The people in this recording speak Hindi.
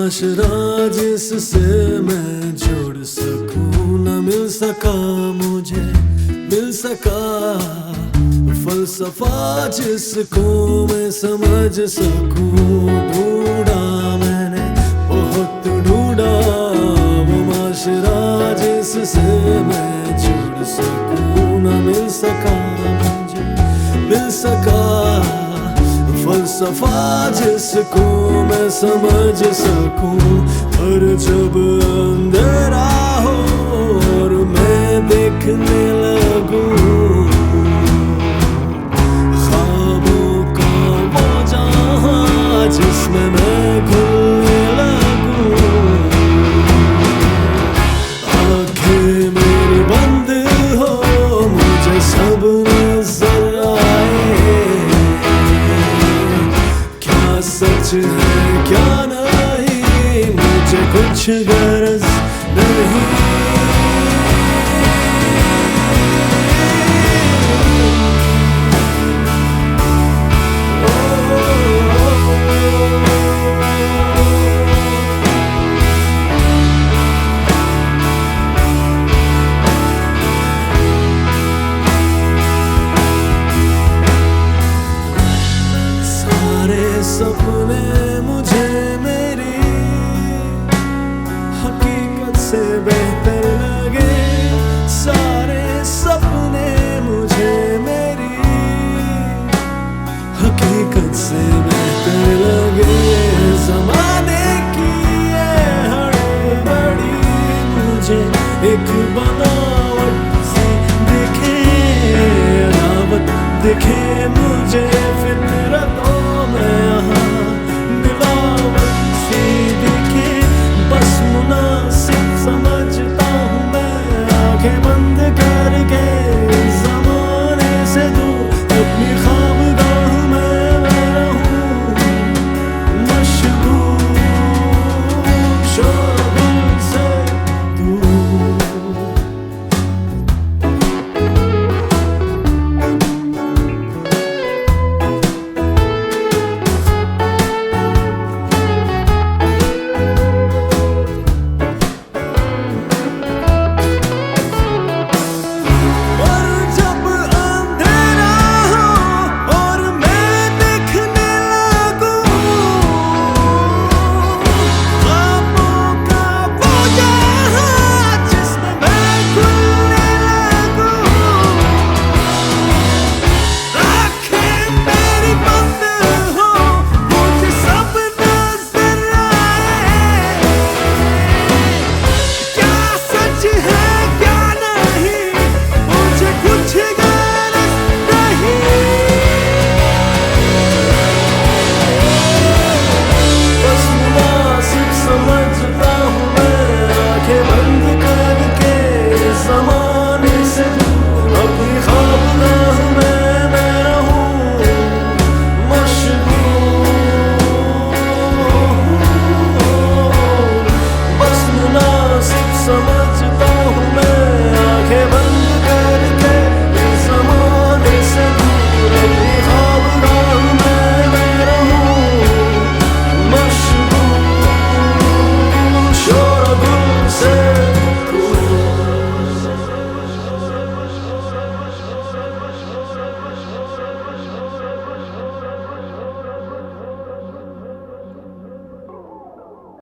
माशरा जिससे मैं जोड़ सकूं न मिल सका मुझे, मिल सका फलसफा जिसको मैं समझ सकूं। ढूंढा मैंने बहुत ढूंढा वो माशरा जिससे मैं जोड़ सकूं न मिल सका मुझे, मिल सका फलसफा जिसको मैं समझ सकूं। पर जब अंधेरा हो और मैं देखने लगूं ख्वाबों का वो जहां जिसमें मैं घुलने लगूं, आंखें मेरी बंद हो मुझे सब नजर आए, सच है क्या नहीं मुझे कुछ गरज नहीं। सपने मुझे मेरी हकीकत से बेहतर लगे, सारे सपने मुझे मेरी हकीकत से बेहतर लगे। ज़माने की ये हड़बड़ी मुझे एक